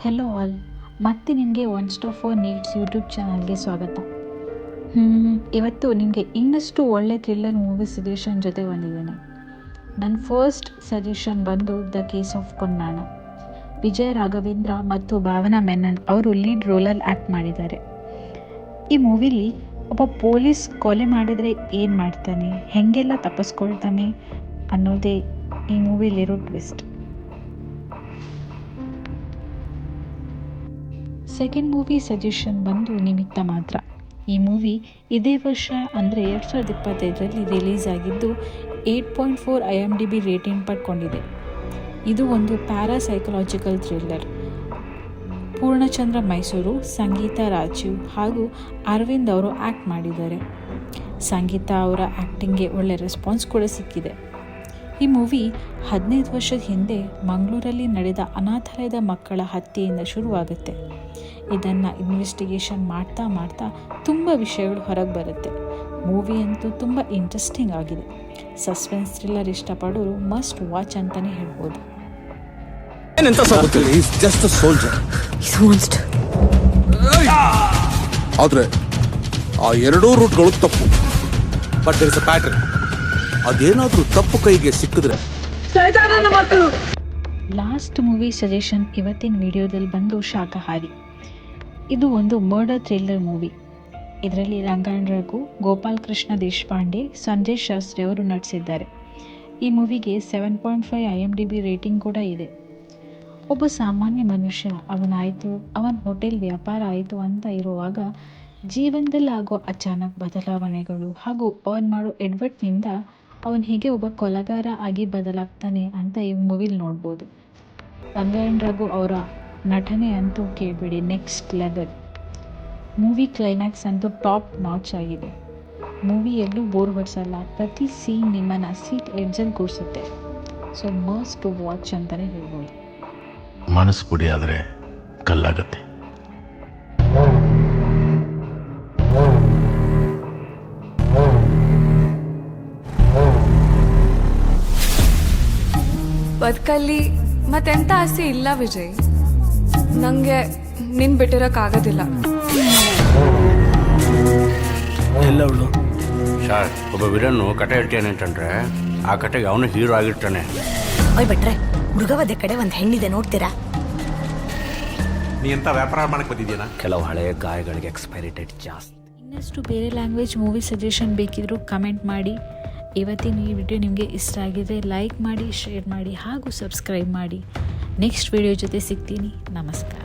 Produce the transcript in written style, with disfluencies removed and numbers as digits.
Hello all, ಮತ್ತೆ ನಿಮಗೆ one stop for needs YouTube ಚಾನಲ್ಗೆ ಸ್ವಾಗತ. ಇವತ್ತು ನಿಮಗೆ ಇನ್ನಷ್ಟು ಒಳ್ಳೆ ಥ್ರಿಲ್ಲರ್ ಮೂವಿ ಸಜೆಷನ್ ಜೊತೆ ಬಂದಿದ್ದೇನೆ. ನನ್ನ ಫಸ್ಟ್ ಸಜೆಷನ್ ಬಂದು the case of Kondana. Vijay Raghavendra ಮತ್ತು ಭಾವನಾ ಮೆನನ್ ಅವರು ಲೀಡ್ ರೋಲಲ್ಲಿ ಆ್ಯಕ್ಟ್ ಮಾಡಿದ್ದಾರೆ. ಈ ಮೂವಿಲಿ ಒಬ್ಬ ಪೊಲೀಸ್ ಕೊಲೆ ಮಾಡಿದರೆ ಏನು ಮಾಡ್ತಾನೆ, ಹೇಗೆಲ್ಲ ತಪ್ಪಿಸ್ಕೊಳ್ತಾನೆ ಅನ್ನೋದೇ ಈ ಮೂವಿಲಿರೋ ಟ್ವಿಸ್ಟ್. ಸೆಕೆಂಡ್ ಮೂವಿ ಸಜೆಷನ್ ಬಂದು ನಿಮಿತ್ತ ಮಾತ್ರ. ಈ ಮೂವಿ ಇದೇ ವರ್ಷ ಅಂದರೆ 2025ರಲ್ಲಿ ರಿಲೀಸ್ ಆಗಿದ್ದು 8.4 IMDb ರೇಟಿಂಗ್ ಪಡ್ಕೊಂಡಿದೆ. ಇದು ಒಂದು ಪ್ಯಾರಾಸೈಕಲಾಜಿಕಲ್ ಥ್ರಿಲ್ಲರ್. ಪೂರ್ಣಚಂದ್ರ ಮೈಸೂರು, ಸಂಗೀತ ರಾಜೀವ್ ಹಾಗೂ ಅರವಿಂದ್ ಅವರು ಆ್ಯಕ್ಟ್ ಮಾಡಿದ್ದಾರೆ. ಸಂಗೀತ ಅವರ ಆ್ಯಕ್ಟಿಂಗ್ಗೆ ಒಳ್ಳೆ ರೆಸ್ಪಾನ್ಸ್ ಕೂಡ ಸಿಕ್ಕಿದೆ. ಈ ಮೂವಿ 15 ವರ್ಷದ ಹಿಂದೆ ಮಂಗಳೂರಲ್ಲಿ ನಡೆದ ಅನಾಥಾಲಯದ ಮಕ್ಕಳ ಹತ್ಯೆಯಿಂದ ಶುರುವಾಗುತ್ತೆ. ಇದನ್ನು ಇನ್ವೆಸ್ಟಿಗೇಷನ್ ಮಾಡ್ತಾ ಮಾಡ್ತಾ ತುಂಬ ವಿಷಯಗಳು ಹೊರಗೆ ಬರುತ್ತೆ. ಮೂವಿ ಅಂತೂ ತುಂಬ ಇಂಟ್ರೆಸ್ಟಿಂಗ್ ಆಗಿದೆ. ಸಸ್ಪೆನ್ಸ್ ಥ್ರಿಲ್ಲರ್ ಇಷ್ಟಪಡೋರು ಮಸ್ಟ್ ವಾಚ್ ಅಂತಲೇ ಹೇಳ್ಬೋದು. ಆದರೆ ಆ ಎರಡೂ ರೂಟ್ಗಳು ತಪ್ಪು. But there is a pattern. ಅದೇನಾದ್ರೂ ತಪ್ಪು ಕೈಗೆ ಸಿಕ್ಕಿದ್ರೆ ಲಾಸ್ಟ್ ಮೂವಿ ಸಜೆಷನ್ ಇವತ್ತಿನ ವಿಡಿಯೋದಲ್ಲಿ ಬಂದು ಶಾಕಾಹಾರಿ. ಇದು ಒಂದು ಮರ್ಡರ್ ಥ್ರಿಲ್ಲರ್ ಮೂವಿ. ಇದರಲ್ಲಿ ರಂಗನ್ ರಘು, ಗೋಪಾಲ್ ಕೃಷ್ಣ ದೇಶಪಾಂಡೆ, ಸಂಜಯ್ ಶಾಸ್ತ್ರಿ ಅವರು ನಟಿಸಿದ್ದಾರೆ. ಈ ಮೂವಿಗೆ 7.5 IMDb ರೇಟಿಂಗ್ ಕೂಡ ಇದೆ. ಒಬ್ಬ ಸಾಮಾನ್ಯ ಮನುಷ್ಯ ಅವನ ಹೋಟೆಲ್ ವ್ಯಾಪಾರ ಆಯಿತು ಅಂತ ಇರುವಾಗ ಜೀವನದಲ್ಲಿ ಆಗೋ ಅಚಾನಕ್ ಬದಲಾವಣೆಗಳು ಹಾಗೂ ಅವನು ಮಾಡೋ ಎಡ್ವರ್ಟ್ನಿಂದ ಅವನು ಹೇಗೆ ಒಬ್ಬ ಕೊಲೆಗಾರ ಆಗಿ ಬದಲಾಗ್ತಾನೆ ಅಂತ ಈ ಮೂವಿಲಿ ನೋಡ್ಬೋದು. ರಂಗನ್ ರಘು ಅವರ ನಟನೆ ಅಂತೂ ಕೇಳಬೇಡಿ, ನೆಕ್ಸ್ಟ್ ಲೆವೆಲ್. ಮೂವಿ ಕ್ಲೈಮ್ಯಾಕ್ಸ್ ಅಂತೂ ಟಾಪ್ ನಾಚ್ ಆಗಿದೆ. ಮೂವಿ ಎಲ್ಲೂ ಬೋರ್ ಹೊಡಿಸಲ್ಲ, ಪ್ರತಿ ಸೀನ್ ನಿಮ್ಮನ್ನು seat ಎಡ್ಜಲ್ಲಿ ಕೂರಿಸುತ್ತೆ. So must to watch ಅಂತಲೇ ಹೇಳ್ಬೋದು. ಮನಸ್ಸು ಪುಡಿ ಆದರೆ ಕಲ್ಲಾಗತ್ತೆ. ಬದುಕಲ್ಲಿ ಮತ್ತೆಂತ ಆಸೆ ಇಲ್ಲ ವಿಜಯ್. ನಂಗೆ ನಿನ್ ಬಿಟ್ಟಿರೋಕ್ಕಾಗೋದಿಲ್ಲ. ಎಲ್ಲವಳು ಸರ್, ಒಬ್ಬ ವಿಲನ್ನು ಕತೆ ಹೇಳ್ತೇನೆ ಅಂತಂದ್ರೆ ಆ ಕತೆಗೆ ಅವನು ಹೀರೋ ಆಗಿರ್ತಾನೆ. ಓಯ್ ಭಟ್ರೆ, ಮೃಗವಧೆ ಕಡೆ ಒಂದು ಹೆಣ್ಣಿದೆ, ನೋಡ್ತೀರಾ? ನೀ ಎಂತ ವ್ಯಾಪಾರ ಮಾಡಕ್ ಬಂದಿದ್ಯಾ? ಕೆಲವು ಹಳೆಯ ಗಾಯಗಳಿಗೆ ಎಕ್ಸ್ಪೈರಿ ಡೇಟ್ ಜಾಸ್ತಿ. ಇನ್ನಷ್ಟು ಬೇರೆ ಲ್ಯಾಂಗ್ವೇಜ್ ಮೂವಿ ಸಜೆಷನ್ ಬೇಕಿದ್ರೂ ಕಮೆಂಟ್ ಮಾಡಿ. ಇವತ್ತಿನ ಈ ವಿಡಿಯೋ ನಿಮಗೆ ಇಷ್ಟ ಆಗಿದ್ರೆ ಲೈಕ್ ಮಾಡಿ, ಶೇರ್ ಮಾಡಿ ಹಾಗೂ ಸಬ್ಸ್ಕ್ರೈಬ್ ಮಾಡಿ. ನೆಕ್ಸ್ಟ್ ವಿಡಿಯೋ ಜೊತೆ ಸಿಗ್ತೀನಿ. ನಮಸ್ಕಾರ.